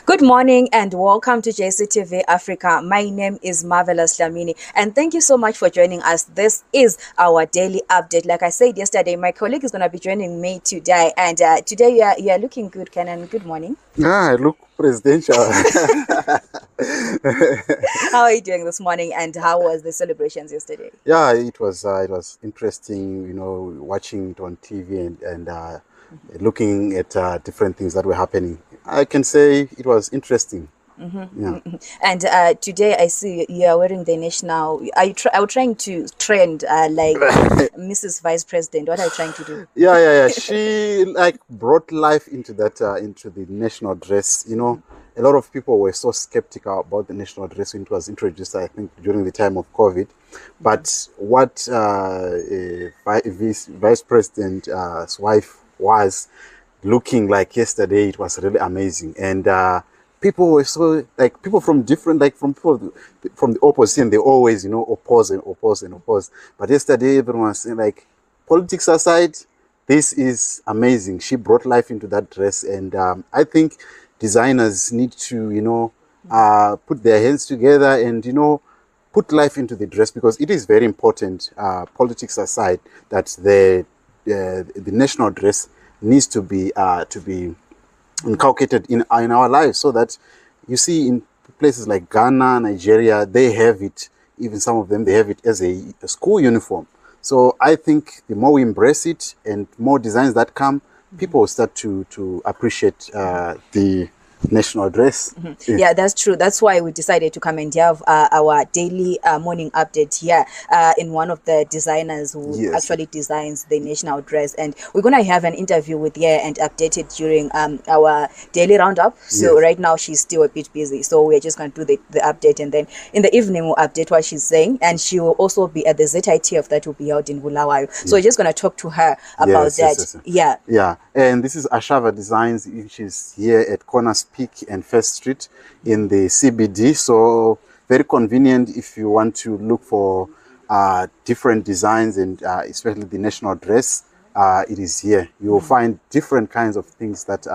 Good morning and welcome to JCTV Africa. My name is Marvelous Lamini and thank you so much for joining us. This is our daily update. Like I said yesterday, my colleague is going to be joining me today, and today you are looking good, Kenan. Good morning. I look presidential. How are you doing this morning, and how was the celebrations yesterday? Yeah, it was interesting, watching it on TV and looking at different things that were happening. I can say it was interesting. Yeah. And today I see you are wearing the national. Are you trying to trend like Mrs. Vice President? What are you trying to do? Yeah. She brought life into that into the national dress. A lot of people were so skeptical about the national dress when it was introduced, I think, during the time of COVID. But what Vice President's wife was looking like yesterday, it was really amazing. And people were so, people from different, from people from the opposition, they always, oppose and oppose and oppose. But yesterday, everyone was saying, politics aside, this is amazing. She brought life into that dress. And I think designers need to, put their hands together and, put life into the dress, because it is very important, politics aside, that the national dress needs to be inculcated in our lives, so that you see in places like Ghana, Nigeria, they have it. Even some of them, they have it as a school uniform. So I think the more we embrace it and more designs that come, people will start to appreciate the national dress. Yeah, that's true. That's why we decided to come and have our daily morning update here in one of the designers who actually designs the national dress, and we're gonna have an interview with her and update it during our daily roundup. So right now she's still a bit busy, so we're just gonna do the update, and then in the evening we'll update what she's saying, and she will also be at the ZITF that will be held in Bulawayo. So we're just gonna talk to her about that. Yeah. And this is Ashava Designs, which is here at Corners Peak and First Street in the CBD. So very convenient if you want to look for different designs, and especially the national dress. It is here. You will find different kinds of things that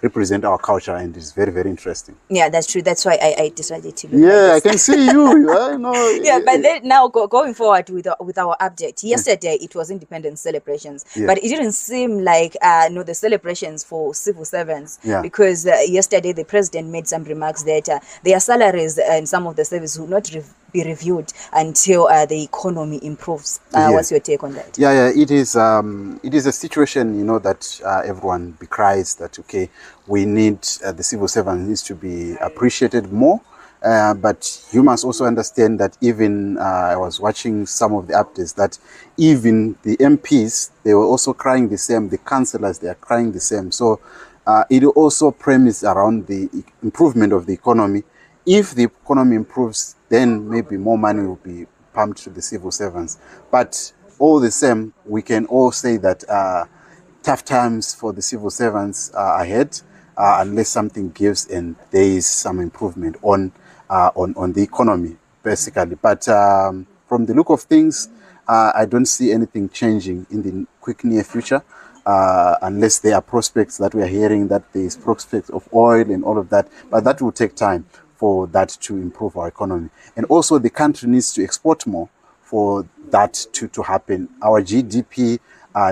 represent our culture, and it's very, very interesting. Yeah, that's true. That's why I decided to look I can see you. I know. Yeah, but then now going forward with our update. Yesterday it was independence celebrations, but it didn't seem like the celebrations for civil servants, because yesterday the president made some remarks that their salaries and some of the services will not be reviewed until the economy improves. What's your take on that? Yeah. It is a situation, that everyone decries that, okay, we need the civil servant needs to be appreciated more. But you must also understand that even I was watching some of the updates that even the MPs, they were also crying the same. The councillors, they are crying the same. So it also premised around the improvement of the economy. If the economy improves, then maybe more money will be pumped to the civil servants. But all the same, we can all say that tough times for the civil servants are ahead, unless something gives and there is some improvement on the economy, basically. But from the look of things, I don't see anything changing in the quick near future, unless there are prospects that we are hearing, that there is prospects of oil and all of that. But that will take time for that to improve our economy. And also the country needs to export more for that to happen. Our GDP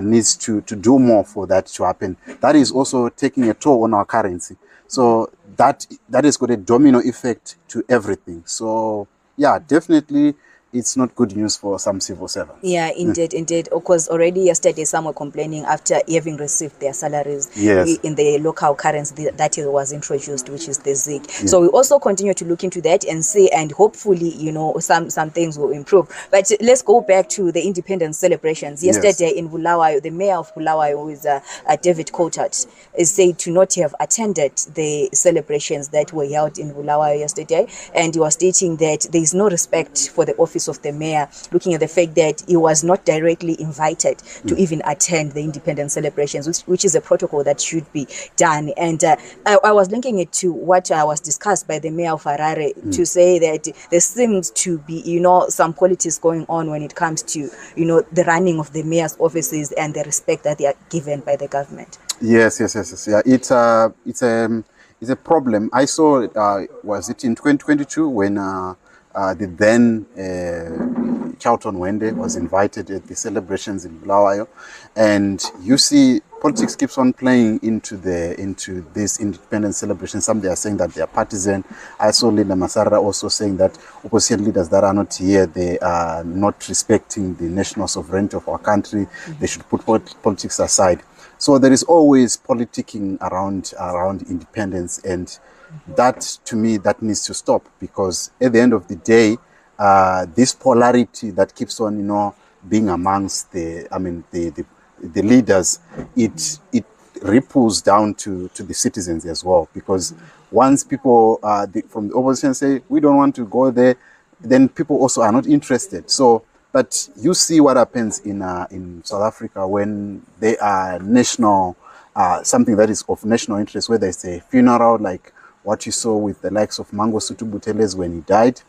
needs to do more for that to happen. That is also taking a toll on our currency. So that has got a domino effect to everything. So yeah, definitely it's not good news for some civil servants. Yeah, indeed. Of course, already yesterday some were complaining after having received their salaries in the local currency that was introduced, which is the ZiG. So we also continue to look into that and see, and hopefully, some things will improve. But let's go back to the independence celebrations. Yesterday in Bulawayo, the mayor of Bulawayo, who is David Coulthard, is said to not have attended the celebrations that were held in Bulawayo yesterday, and he was stating that there is no respect for the office of the mayor, looking at the fact that he was not directly invited to even attend the independence celebrations, which is a protocol that should be done. And I was linking it to what was discussed by the mayor of Harare to say that there seems to be, some politics going on when it comes to, the running of the mayor's offices and the respect that they are given by the government. Yes. Yeah, is a problem. I saw, was it in 2022 when the then Charlton Wende was invited at the celebrations in Bulawayo, and you see politics keeps on playing into this independence celebration. Some they are saying that they are partisan. I saw Linda Masara also saying that opposition leaders that are not here, they are not respecting the national sovereignty of our country. They should put politics aside. So there is always politicking around independence, and that, to me, that needs to stop, because at the end of the day, this polarity that keeps on, being amongst the leaders, it ripples down to the citizens as well, because once people from the opposition say we don't want to go there, then people also are not interested. So, but you see what happens in South Africa when they are national, something that is of national interest, whether it's a funeral like what you saw with the likes of Mangosuthu Buthelezi when he died,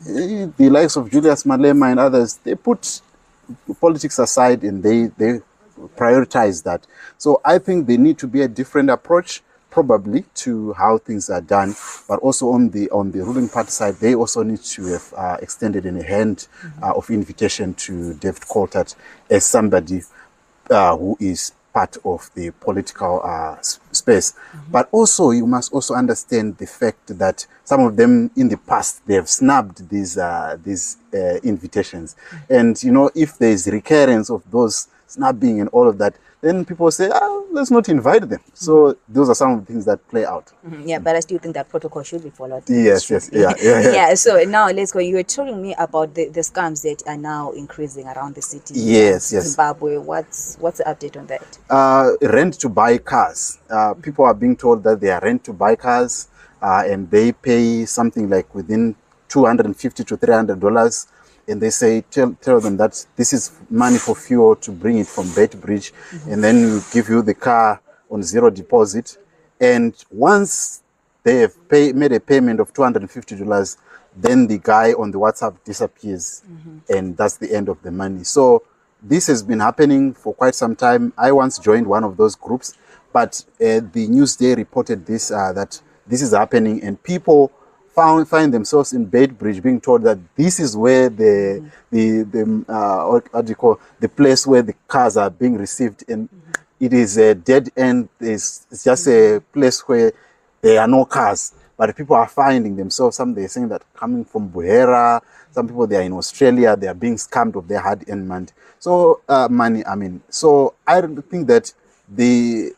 the likes of Julius Malema and others, they put politics aside and they prioritize that. So I think there need to be a different approach, probably, to how things are done, but also on the ruling party side, they also need to have extended a hand of invitation to David Coltart as somebody who is part of the political space. But also, you must also understand the fact that some of them in the past, they have snubbed these invitations. And, if there is recurrence of those snubbing and all of that, then people say, let's not invite them. So those are some of the things that play out. Yeah, but I still think that protocol should be followed. Yes. Yeah, so now let's go. You were telling me about the scams that are now increasing around the city. Yes. Zimbabwe. What's the update on that? Rent to buy cars. People are being told that they are rent to buy cars, and they pay something like within $250 to $300. And they say, tell them that this is money for fuel to bring it from Beitbridge, and then we give you the car on zero deposit. And once they have made a payment of $250, then the guy on the WhatsApp disappears, and that's the end of the money. So this has been happening for quite some time. I once joined one of those groups, but the Newsday reported this, that this is happening, and people find themselves in Beitbridge being told that this is where the place where the cars are being received, and it is a dead end. It's just a place where there are no cars, but people are finding themselves. Some they're saying that coming from Buhera, some people they are in Australia, they are being scammed of their hard-earned money. So so I think that there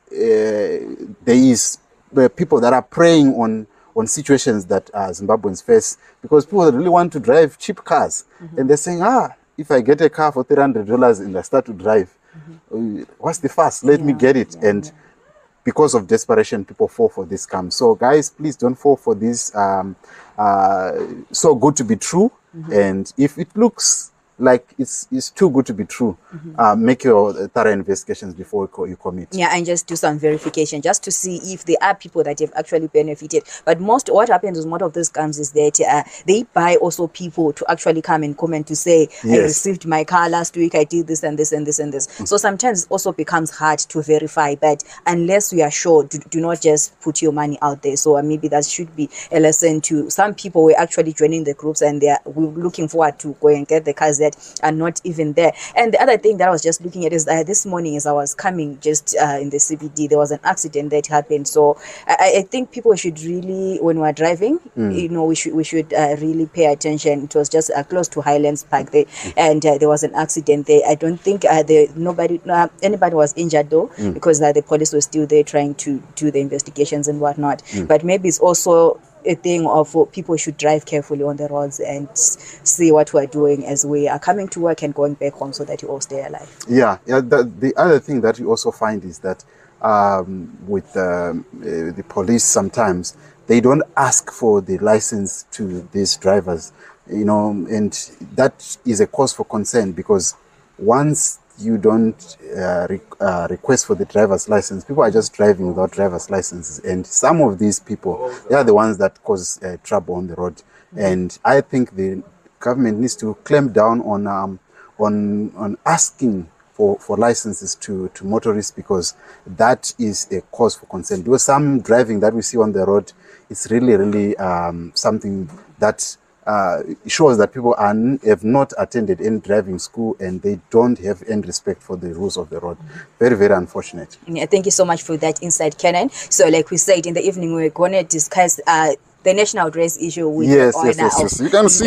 is people that are preying on situations that Zimbabweans face, because people really want to drive cheap cars, and they're saying, if I get a car for $300 and I start to drive, what's the fuss? Let me get it. And because of desperation, people fall for this scam. So guys, please don't fall for this so good to be true. And if it looks like it's too good to be true, make your thorough investigations before you commit. Yeah, and just do some verification just to see if there are people that have actually benefited. But what happens with most of these scams is that they buy also people to actually come and comment to say, I received my car last week, I did this and this and this and this. So sometimes it also becomes hard to verify, but unless we are sure, do not just put your money out there. So maybe that should be a lesson to some people. We're actually joining the groups and we're looking forward to go and get the cars that are not even there. And the other thing that I was just looking at is this morning as I was coming just in the CBD, there was an accident that happened. So I think people should really, when we're driving, we should really pay attention. It was just close to Highlands Park there, and there was an accident there. I don't think anybody was injured though, because the police was still there trying to do the investigations and whatnot. But maybe it's also a thing of people should drive carefully on the roads and see what we're doing as we are coming to work and going back home, so that you all stay alive. The other thing that you also find is that with the police, sometimes they don't ask for the license to these drivers, and that is a cause for concern, because once you don't request for the driver's license, people are just driving without driver's licenses, and some of these people, they are the ones that cause trouble on the road. And I think the government needs to clamp down on asking for licenses to motorists, because that is a cause for concern. Because some driving that we see on the road, it's really something that shows that people have not attended any driving school, and they don't have any respect for the rules of the road. Very unfortunate. Yeah, thank you so much for that insight, Kenan. So like we said, in the evening we're going to discuss the national dress issue with yes. You can see.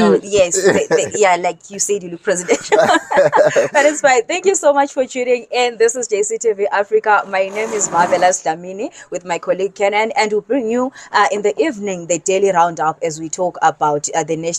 Yeah, like you said, you look presidential. That is fine. Thank you so much for tuning in. This is JCTV Africa. My name is Marvelous Damini with my colleague Kenan, and we'll bring you in the evening the daily roundup as we talk about the national